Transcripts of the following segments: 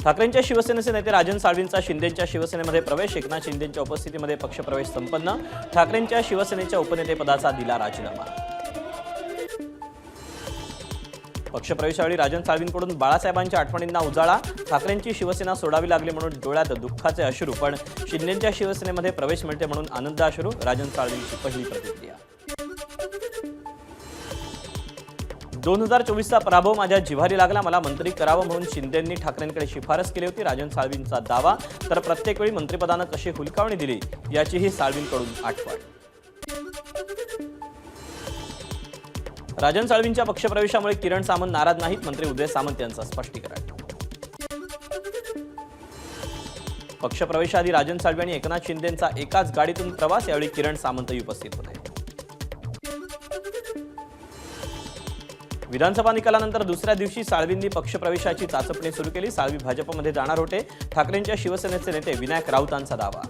ठाकरेंच्या शिवसेनेचे नेते राजन साळवींचा शिंदेंच्या शिवसेनेमध्ये प्रवेश. एकनाथ शिंदेंच्या उपस्थितीमध्ये पक्षप्रवेश संपन्न. ठाकरेंच्या शिवसेनेच्या उपनेतेपदाचा दिला राजीनामा. पक्षप्रवेशावेळी राजन साळवींकडून बाळासाहेबांच्या आठवणींना उजाळा. ठाकरेंची शिवसेना सोडावी लागली म्हणून डोळ्यात दुःखाचे अश्रू, पण शिंदेंच्या शिवसेनेमध्ये प्रवेश मिळते म्हणून आनंदाश्रू. राजन साळवींची पहिली प्रतिक्रिया. 2024चा पराभव माझ्या जिव्हारी लागला. मला मंत्री करावं म्हणून शिंदेंनी ठाकरेंकडे शिफारस केली होती. राजन साळवींचा दावा. तर प्रत्येक वेळी मंत्रिपदानं कशी हुलकावणी दिली याचीही साळवींकडून आठवण. राजन साळवींच्या पक्षप्रवेशामुळे किरण सामंत नाराज नाहीत. मंत्री उदय सामंत यांचं स्पष्टीकरण. पक्षप्रवेशाआधी राजन साळवी आणि एकनाथ शिंदेंचा एकाच गाडीतून प्रवास. यावेळी किरण सामंतही उपस्थित होते. विधानसभा निकालानंतर दुसऱ्या दिवशी साळवींनी पक्षप्रवेशाची चाचपणी सुरू केली. साळवी भाजपमध्ये जाणार होते. ठाकरेंच्या शिवसेनेचे नेते विनायक राऊतांचा दावा.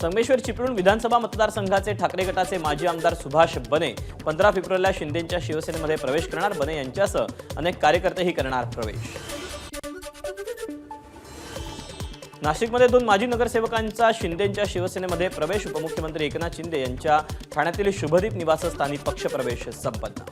संगमेश्वर चिपळूण विधानसभा मतदारसंघाचे ठाकरे गटाचे माजी आमदार सुभाष बने 15 फेब्रुवारीला शिंदेंच्या शिवसेनेमध्ये प्रवेश करणार. बने यांच्यासह अनेक कार्यकर्तेही करणार प्रवेश. नाशिकमध्ये 2 माजी नगरसेवकांचा शिंदेंच्या शिवसेनेमध्ये प्रवेश. उपमुख्यमंत्री एकनाथ शिंदे यांच्या ठाण्यातील शुभदीप निवासस्थानी पक्षप्रवेश संपन्न.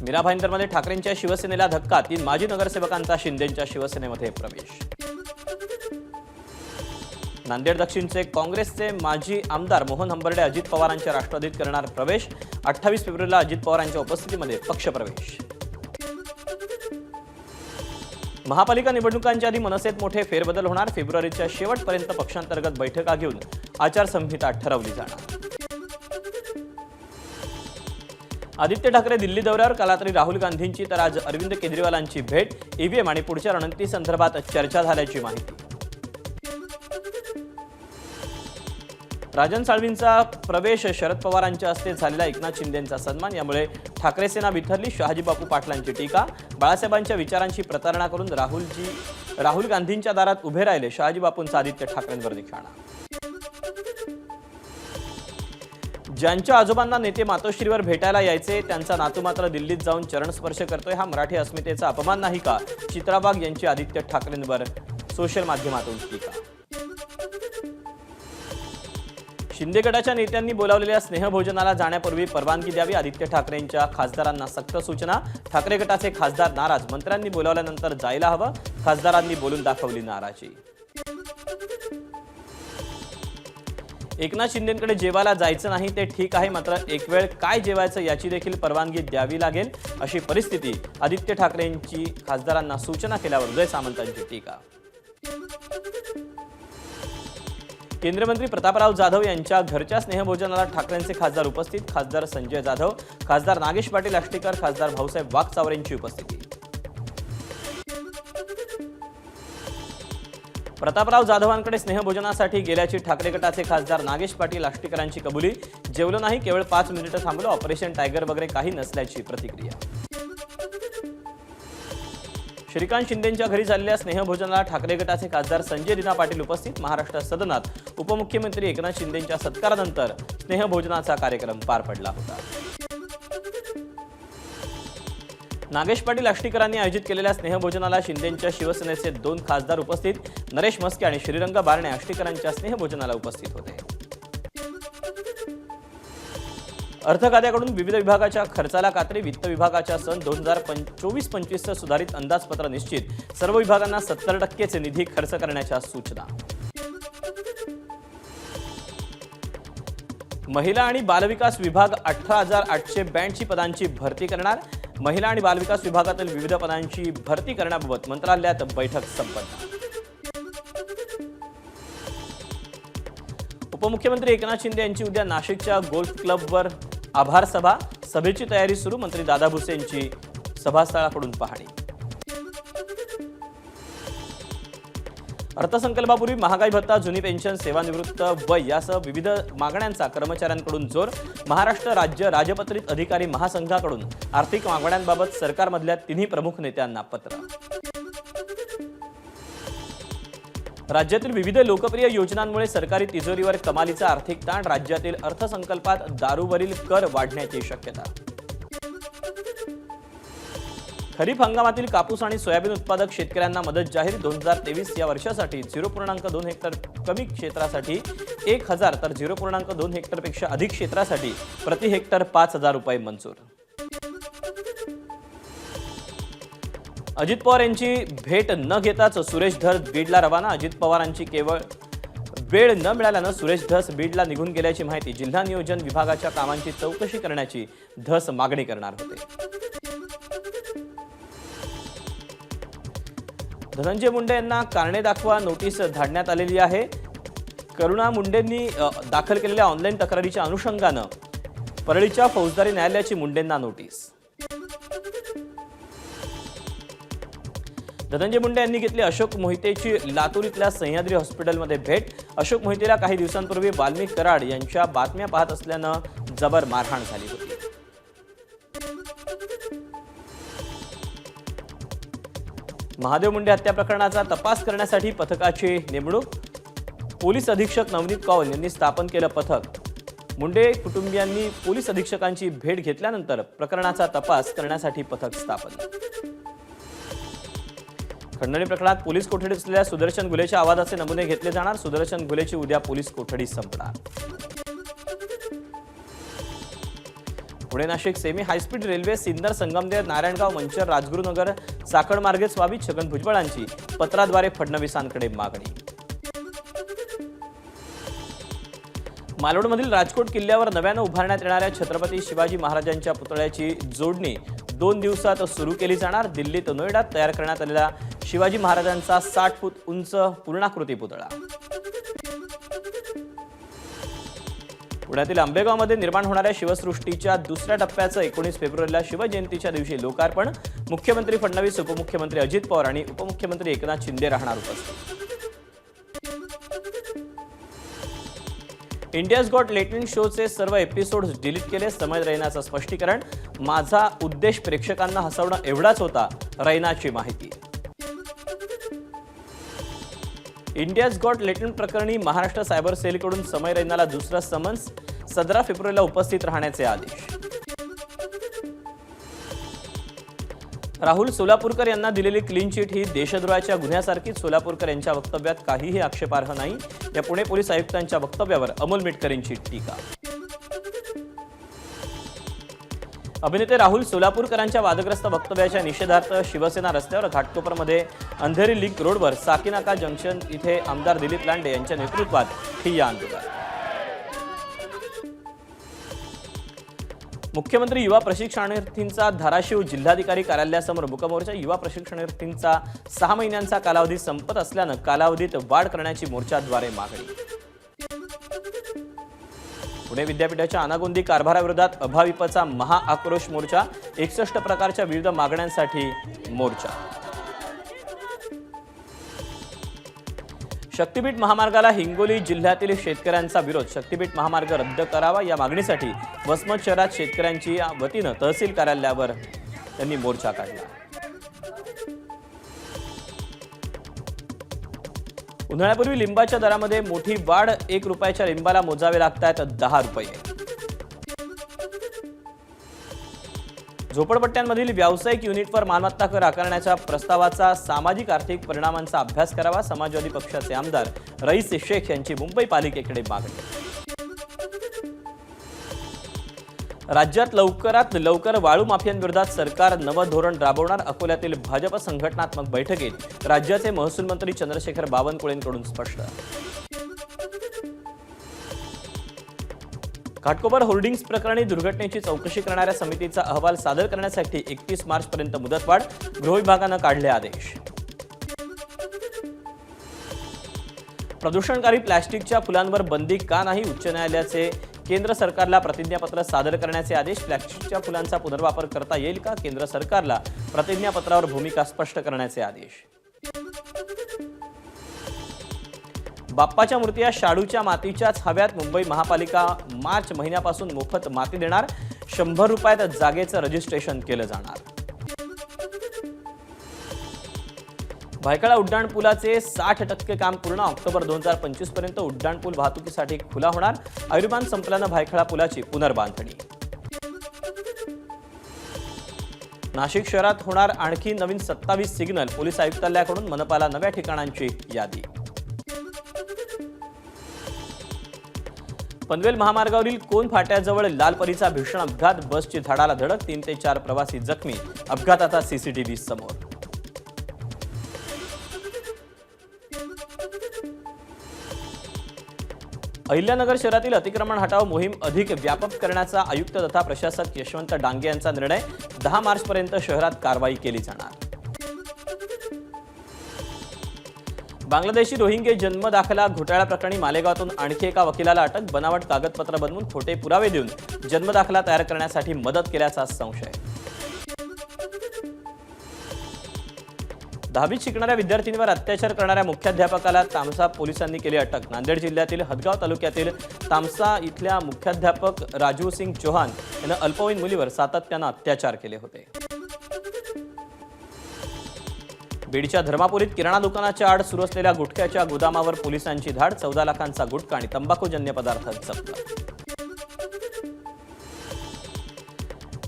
मीरा भाईंदरमध्ये ठाकरेंच्या शिवसेनेला धक्का. 3 माजी नगरसेवकांचा शिंदेंच्या शिवसेनेमध्ये प्रवेश. नांदेड दक्षिणचे काँग्रेसचे माजी आमदार मोहन हंबर्डे अजित पवारांच्या राष्ट्रवादीत करणार प्रवेश. 28 फेब्रुवारीला अजित पवारांच्या उपस्थितीमध्ये पक्षप्रवेश. महापालिका निवडणुकांच्या आधी मनसेत मोठे फेरबदल होणार. फेब्रुवारीच्या शेवटपर्यंत पक्षांतर्गत बैठका घेऊन आचारसंहिता ठरवली जाणार. आदित्य ठाकरे दिल्ली दौऱ्यावर. काल रात्री राहुल गांधींची तर आज अरविंद केजरीवालांची भेट. ईव्हीएम आणि पुढच्या रणनीतीसंदर्भात चर्चा झाल्याची माहिती. राजन साळवींचा प्रवेश. शरद पवारांच्या हस्ते झालेला एकनाथ शिंदेंचा सन्मान. यामुळे ठाकरे सेना बिथरली. शहाजी बापू पाटलांची टीका. बाळासाहेबांच्या विचारांची प्रतारणा करून राहुल गांधींच्या दारात उभे राहिले. शहाजी बापूंचा आदित्य ठाकरेंवर निशाणा. ज्यांच्या आजोबांना नेते मातोश्रीवर भेटायला यायचे त्यांचा नातू मात्र दिल्लीत जाऊन चरणस्पर्श करतोय. हा मराठी अस्मितेचा अपमान नाही का? चित्राबाग यांची आदित्य ठाकरेंवर सोशल माध्यमातून टीका. शिंदे गटाच्या नेत्यांनी बोलावलेल्या स्नेहभोजनाला जाण्यापूर्वी परवानगी द्यावी. आदित्य ठाकरेंच्या खासदारांना सक्त सूचना. ठाकरे गटाचे खासदार नाराज. मंत्र्यांनी बोलावल्यानंतर जायला हवं. खासदारांनी बोलून दाखवली नाराजी. एकनाथ शिंदेंकडे जेवायला जायचं नाही ते ठीक आहे, मात्र एक वेळ काय जेवायचं याची देखील परवानगी द्यावी लागेल अशी परिस्थिती. आदित्य ठाकरेंची खासदारांना सूचना केल्यावर उदय सामंतांची टीका. केंद्रीय मंत्री प्रतापराव जाधव यांच्या घरच्या स्नेहभोजनाला ठाकरेंचे खासदार उपस्थित. खासदार संजय जाधव, खासदार नागेश पाटील आष्टीकर, खासदार भाऊसाहेब वाघचावरेंची उपस्थिती. प्रतापराव जाधवांकडे स्नेहभोजनासाठी गेल्याची ठाकरे गटाचे खासदार नागेश पाटील आष्टीकरांची कबुली. जेवलो नाही, केवळ 5 मिनिटं थांबलो. ऑपरेशन टायगर वगैरे काही नसल्याची प्रतिक्रिया. श्रीकांत शिंदेंच्या घरी झालेल्या स्नेहभोजनाला ठाकरे गटाचे खासदार संजय दिना पाटील उपस्थित. महाराष्ट्र सदनात उपमुख्यमंत्री एकनाथ शिंदेंच्या सत्कारानंतर स्नेहभोजनाचा कार्यक्रम पार पडला होता. नागेश पाटील आष्टीकरांनी आयोजित केलेल्या स्नेहभोजनाला शिंदेंच्या शिवसेनेचे 2 खासदार उपस्थित. नरेश मस्के आणि श्रीरंग बारणे आष्टीकरांच्या स्नेहभोजनाला उपस्थित होते. अर्थ खात्याकडून विविध विभागाच्या खर्चाला कात्री. वित्त विभागाच्या सन 2024-25चं सुधारित अंदाजपत्र निश्चित. सर्व विभागांना 70% निधी खर्च करण्याच्या सूचना. महिला आणि बालविकास विभाग 18,882 पदांची भरती करणार. महिला आणि बालविकास विभागातील विविध पदांची भरती करण्याबाबत मंत्रालयात बैठक संपन्न. उपमुख्यमंत्री एकनाथ शिंदे यांची उद्या नाशिकच्या गोल्फ क्लबवर आभार सभा. सभेची तयारी सुरू. मंत्री दादा भुसेंची सभास्थळाकडून पाहणी. अर्थसंकल्पापूर्वी महागाई भत्ता, जुनी पेन्शन, सेवानिवृत्त वय यासह विविध मागण्यांचा कर्मचाऱ्यांकडून जोर. महाराष्ट्र राज्य राजपत्रित अधिकारी महासंघाकडून आर्थिक मागण्यांबाबत सरकारमधल्या 3 प्रमुख नेत्यांना पत्र. राज्यातील विविध लोकप्रिय योजनांमुळे सरकारी तिजोरीवर कमालीचा आर्थिक ताण. राज्यातील अर्थसंकल्पात दारूवरील कर वाढण्याची शक्यता. खरीप हंगामातील कापूस आणि सोयाबीन उत्पादक शेतकऱ्यांना मदत जाहीर 2023 या वर्षासाठी 0.2 हेक्टर कमी क्षेत्रासाठी 1,000 तर 0.2 हेक्टरपेक्षा अधिक क्षेत्रासाठी प्रति हेक्टर 5,000 रुपये मंजूर. अजित पवार यांची भेट न घेताच सुरेश धस बीडला रवाना. अजित पवारांची केवळ वेळ न मिळाल्यानं सुरेश धस बीडला निघून गेल्याची माहिती. जिल्हा नियोजन विभागाच्या कामांची चौकशी करण्याची धस मागणी करणार होते. धनंजय मुंडे यांना कारणे दाखवा नोटीस धाडण्यात आलेली आहे. करुणा मुंडेंनी दाखल केलेल्या ऑनलाईन तक्रारीच्या अनुषंगानं परळीच्या फौजदारी न्यायालयाची मुंडेंना नोटीस. धनंजय मुंडे यांनी घेतली अशोक मोहितेची लातूर इथल्या सह्याद्री हॉस्पिटलमध्ये भेट. अशोक मोहितेला काही दिवसांपूर्वी वाल्मिक कराड यांच्या बातम्या पाहत असल्यानं जबर मारहाण झाली होती. महादेव मुंडे हत्या प्रकरणाचा तपास करण्यासाठी पथकाची नेमणूक. पोलीस अधीक्षक नवनीत कौल यांनी स्थापन केलं पथक. मुंडे कुटुंबियांनी पोलीस अधीक्षकांची भेट घेतल्यानंतर प्रकरणाचा तपास करण्यासाठी पथक स्थापन. खंडणी प्रकरणात पोलीस कोठडीत असलेल्या सुदर्शन घुलेच्या आवाजाचे नमुने घेतले जाणार. सुदर्शन घुलेची उद्या पोलीस कोठडी संपणार. Pune Nashik semi high speed railway Sinnar Sangamner Narayangaon Manchar Rajgurunagar Chakan मार्गेच व्हावी. छगन भुजबळांची पत्राद्वारे फडणवीसांकडे मागणी. मालवणमधील राजकोट किल्ल्यावर नव्यानं उभारण्यात येणाऱ्या छत्रपती शिवाजी महाराजांच्या पुतळ्याची जोडणी 2 दिवसात सुरू केली जाणार. दिल्लीत नोएडात तयार करण्यात आलेला शिवाजी महाराजांचा 60 फूट उंच पूर्णाकृती पुतळा. पुण्यातील आंबेगावमध्ये निर्माण होणाऱ्या शिवसृष्टीच्या दुसऱ्या टप्प्याचं 19 फेब्रुवारीला शिवजयंतीच्या दिवशी लोकार्पण. मुख्यमंत्री फडणवीस, उपमुख्यमंत्री अजित पवार आणि उपमुख्यमंत्री एकनाथ शिंदे राहणार उपस्थित. इंडियाज गॉट टॅलेंट शोचे सर्व एपिसोड्स डिलीट केले. समय रैनाचं स्पष्टीकरण. माझा उद्देश प्रेक्षकांना हसवणं एवढाच होता, रैनाची माहिती. इंडियाज गॉट टॅलेंट प्रकरणी महाराष्ट्र सायबर सेलकडून समय रैनाला दुसरा समन्स. 17 फेब्रुवारीला उपस्थित राहण्याचे आदेश. राहुल सोलापूरकर यांना दिलेली क्लीन चिट ही देशद्रोहाच्या गुन्ह्यासारखीच. सोलापूरकर यांच्या वक्तव्यात काहीही आक्षेपार्ह नाही. या पुणे पोलीस आयुक्तांच्या वक्तव्यावर अमोल मिटकरींची टीका. अभिनेते राहुल सोलापूरकरांच्या वादग्रस्त वक्तव्याच्या निषेधार्थ शिवसेना रस्त्यावर घाटकोपरमध्ये अंधेरी लिंक रोडवर साकीनाका जंक्शन इथे आमदार दिलीप लांडे यांच्या नेतृत्वात ठिय्या आंदोलन. मुख्यमंत्री युवा प्रशिक्षणार्थींचा धाराशिव जिल्हाधिकारी कार्यालयासमोर मुकमोर्चा. युवा प्रशिक्षणार्थींचा 6 महिन्यांचा कालावधी संपत असल्यानं कालावधीत वाढ करण्याची मोर्चाद्वारे मागणी. पुणे विद्यापीठाच्या अनागोंदी कारभाराविरोधात अभाविपचा महाआक्रोश मोर्चा. 61 प्रकारच्या विविध मागण्यांसाठी मोर्चा. शक्तीपीठ महामार्गाला हिंगोली जिल्ह्यातील शेतकऱ्यांचा विरोध. शक्तीपीठ महामार्ग रद्द करावा या मागणीसाठी वसमत शहरात शेतकऱ्यांची वतीनं तहसील कार्यालयावर त्यांनी मोर्चा काढला. उन्हाळ्यापूर्वी लिंबाच्या दरामध्ये मोठी वाढ. 1 रुपयाच्या लिंबाला मोजावे लागतात 10 रुपये. झोपडपट्ट्यांमधील व्यावसायिक युनिटवर मालमत्ता कर आकारण्याच्या प्रस्तावाचा सामाजिक आर्थिक परिणामांचा अभ्यास करावा. समाजवादी पक्षाचे आमदार रईस शेख यांची मुंबई पालिकेकडे मागणी. राज्यात लवकरात लवकर वाळू माफियांविरोधात सरकार नवं धोरण राबवणार. अकोल्यातील भाजप संघटनात्मक बैठकीत राज्याचे महसूल मंत्री चंद्रशेखर बावनकुळेंकडून स्पष्ट. घाटकोपर होर्डिंग्स प्रकरणी दुर्घटनेची चौकशी करणाऱ्या समितीचा अहवाल सादर करण्यासाठी 31 मार्चपर्यंत मुदतवाढ. गृह विभागानं काढले आदेश. प्रदूषणकारी प्लॅस्टिकच्या फुलांवर बंदी का नाही? उच्च न्यायालयाचे केंद्र सरकारला प्रतिज्ञापत्र सादर करण्याचे आदेश. प्लॅस्टिकच्या फुलांचा पुनर्वापर करता येईल का? केंद्र सरकारला प्रतिज्ञापत्रावर भूमिका स्पष्ट करण्याचे आदेश. बाप्पाच्या मूर्ती या शाडूच्या मातीच्याच हव्यात. मुंबई महापालिका मार्च महिन्यापासून मोफत माती देणार. 100 रुपयात जागेचं रजिस्ट्रेशन केलं जाणार. भायखळा उड्डाणपुलाचे 60% काम पूर्ण. ऑक्टोबर 2025 पर्यंत उड्डाणपूल वाहतुकीसाठी खुला होणार. आयुर्मान संपल्यानं भायखळा पुलाची पुनर्बांधणी. नाशिक शहरात होणार आणखी नवीन 27 सिग्नल. पोलीस आयुक्तालयाकडून मनपाला नव्या ठिकाणांची यादी. पनवेल महामार्गावरील कोन फाट्याजवळ लालपरीचा भीषण अपघात. बसची धाडाला धडक. 3 ते 4 प्रवासी जखमी. अपघाताचा सीसीटीव्ही समोर. अहिल्यानगर शहरातील अतिक्रमण हटाव मोहीम अधिक व्यापक करण्याचा आयुक्त तथा प्रशासक यशवंत डांगे यांचा निर्णय. 10 मार्चपर्यंत शहरात कारवाई केली जाणार. बांगलादेशी रोहिंगे जन्म दाखला घोटाळा प्रकरणी मालेगावातून आणखी एका वकिलाला अटक. बनावट कागदपत्र बनवून खोटे पुरावे देऊन जन्म दाखला तयार करण्यासाठी मदत केल्याचा संशय. 10वीत शिकणाऱ्या विद्यार्थिनीवर अत्याचार करणाऱ्या मुख्याध्यापकाला तामसा पोलिसांनी केली अटक. नांदेड जिल्ह्यातील हदगाव तालुक्यातील तामसा इथल्या मुख्याध्यापक राजीव सिंग चौहान यानं अल्पवयीन मुलीवर सातत्यानं अत्याचार केले होते. बीडच्या धर्मापुरीत किराणा दुकानाच्या आड सुरू असलेल्या गुटख्याच्या गोदामावर पोलिसांची धाड. 14 लाखांचा गुटखा आणि तंबाखूजन्य पदार्थ जप्त.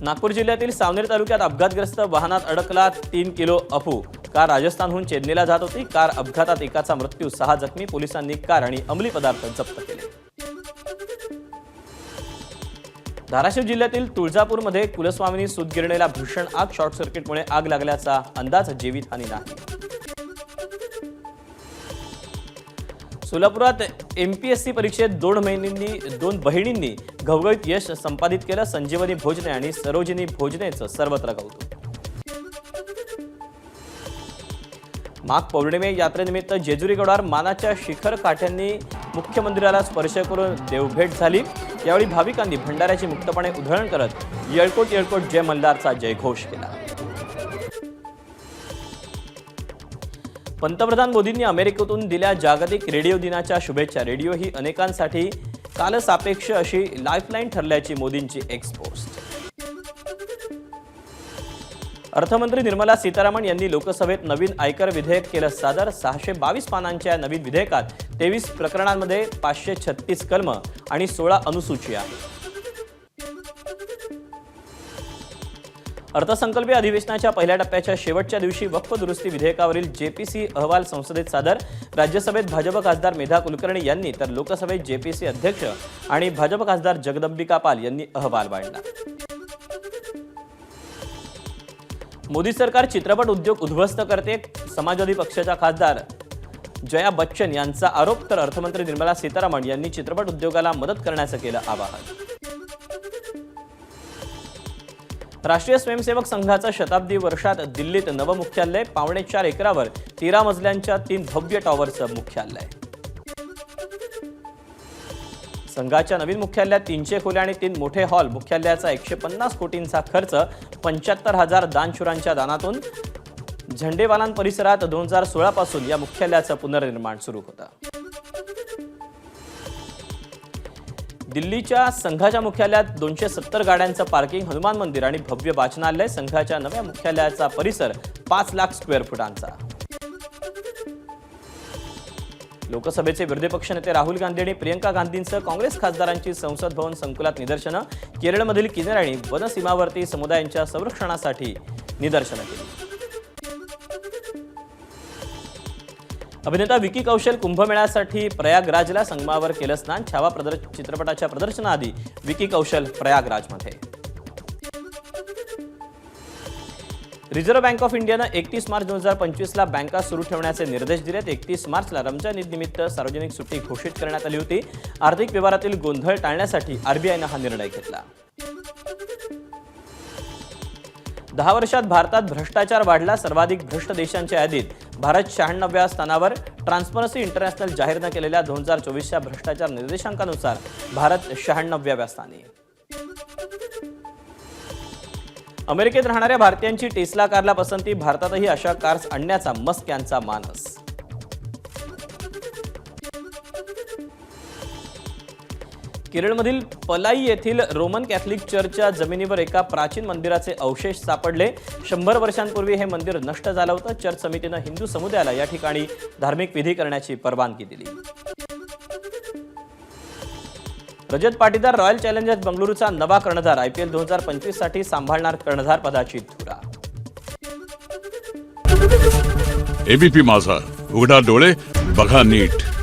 नागपूर जिल्ह्यातील सावनेर तालुक्यात अपघातग्रस्त वाहनात अडकला 3 किलो अफू. कार राजस्थानहून चेन्नईला जात होती. कार अपघातात एकाचा मृत्यू, 6 जखमी. पोलिसांनी कार आणि अंमली पदार्थ जप्त केले. धाराशिव जिल्ह्यातील तुळजापूरमध्ये कुलस्वामिनी सूतगिरणीला भीषण आग. शॉर्ट सर्किटमुळे आग लागल्याचा अंदाज. जीवितहानी नाही. सोलापुरात एमपीएससी परीक्षेत 2 बहिणींनी घवघवीत यश संपादित केलं. संजीवनी भोजने आणि सरोजिनी भोजनेचं सर्वत्र कौतुक. माघ पौर्णिमे यात्रेनिमित्त जेजुरी गडावर मानाच्या शिखर काठ्यांनी मुख्य मंदिराला स्पर्श करून देवभेट झाली. यावेळी भाविकांनी भंडाऱ्याची मुक्तपणे उधळण करत येळकोट येळकोट जय मल्हारचा जयघोष केला. पंतप्रधान मोदींनी अमेरिकेतून दिल्या जागतिक रेडिओ दिनाच्या शुभेच्छा. रेडिओ ही अनेकांसाठी कालसापेक्ष अशी लाईफलाईन ठरल्याची मोदींची एक्स पोस्ट. अर्थमंत्री निर्मला सीतारामन यांनी लोकसभेत नवीन आयकर विधेयक केलं सादर. 622 पानांच्या नवीन विधेयकात 23 प्रकरणांमध्ये 536 कलम आणि 16 अनुसूची आहे. अर्थसंकल्पीय अधिवेशनाच्या पहिल्या टप्प्याच्या शेवटच्या दिवशी वक्फ दुरुस्ती विधेयकावरील जेपीसी अहवाल संसदेत सादर. राज्यसभेत भाजप खासदार मेधा कुलकर्णी यांनी तर लोकसभेत जेपीसी अध्यक्ष आणि भाजप खासदार जगदंबिका पाल यांनी अहवाल मांडला. मोदी सरकार चित्रपट उद्योग उद्ध्वस्त करते. समाजवादी पक्षाच्या खासदार जया बच्चन यांचा आरोप. तर अर्थमंत्री निर्मला सीतारामन यांनी चित्रपट उद्योगाला मदत करण्याचं केलं आवाहन. राष्ट्रीय स्वयंसेवक संघाचं शताब्दी वर्षात दिल्लीत नवं मुख्यालय. 4.25 एकरावर 13 मजल्यांच्या 3 भव्य टॉवरचं मुख्यालय. संघाच्या नवीन मुख्यालयात 300 खोल्या आणि 3 मोठे हॉल. मुख्यालयाचा 150 कोटींचा खर्च. 75,000 दानशूरांच्या दानातून. झंडेवालान परिसरात 2016 पासून या मुख्यालयाचं पुनर्निर्माण सुरू होतं. दिल्लीच्या संघाच्या मुख्यालयात 270 गाड्यांचं पार्किंग, हनुमान मंदिर आणि भव्य वाचनालय. संघाच्या नव्या मुख्यालयाचा परिसर 5 लाख स्क्वेअर फुटांचा. लोकसभेचे विरोधी पक्षनेते राहुल गांधी आणि प्रियंका गांधींसह काँग्रेस खासदारांची संसद भवन संकुलात निदर्शनं. केरळमधील किनाऱ्याने वनसीमावर्ती समुदायांच्या संरक्षणासाठी निदर्शनं केली. अभिनेता विकी कौशल कुंभमेळ्यासाठी प्रयागराजला. संगमावर केलं स्नान. छावा चित्रपटाच्या प्रदर्शनाआधी Vicky Kaushal प्रयागराजमध्ये. Reserve bank of इंडियानं 31 मार्च 2025ला बँका सुरू ठेवण्याचे निर्देश दिलेत. 31 मार्चला रमजान ईदनिमित्त सार्वजनिक सुट्टी घोषित करण्यात आली होती. आर्थिक व्यवहारातील गोंधळ टाळण्यासाठी आरबीआयनं हा निर्णय घेतला. 10 वर्षात भारतात भ्रष्टाचार वाढला. सर्वाधिक भ्रष्ट देशांच्या यादीत भारत 96व्या स्थानावर. ट्रान्सपरन्सी इंटरनॅशनल जाहीर केलेल्या 2024च्या भ्रष्टाचार निर्देशांकानुसार भारत 96व्या स्थानी. अमेरिकेत राहणाऱ्या भारतीयांची टेस्ला कारला पसंती. भारतातही अशा कार्स आणण्याचा मस्क यांचा मानस. केरळमधील पलाई येथील रोमन कॅथलिक चर्चच्या जमिनीवर एका प्राचीन मंदिराचे अवशेष सापडले. 100 वर्षांपूर्वी हे मंदिर नष्ट झालं होतं. चर्च समितीनं हिंदू समुदायाला या ठिकाणी धार्मिक विधी करण्याची परवानगी दिली. रजत पाटीदार रॉयल चॅलेंजर्स बंगळुरूचा नवा कर्णधार. IPL 2025 साठी सांभाळणार कर्णधार पदाची धुरा. एबीपी माझा, उघडा डोळे बघा नीट.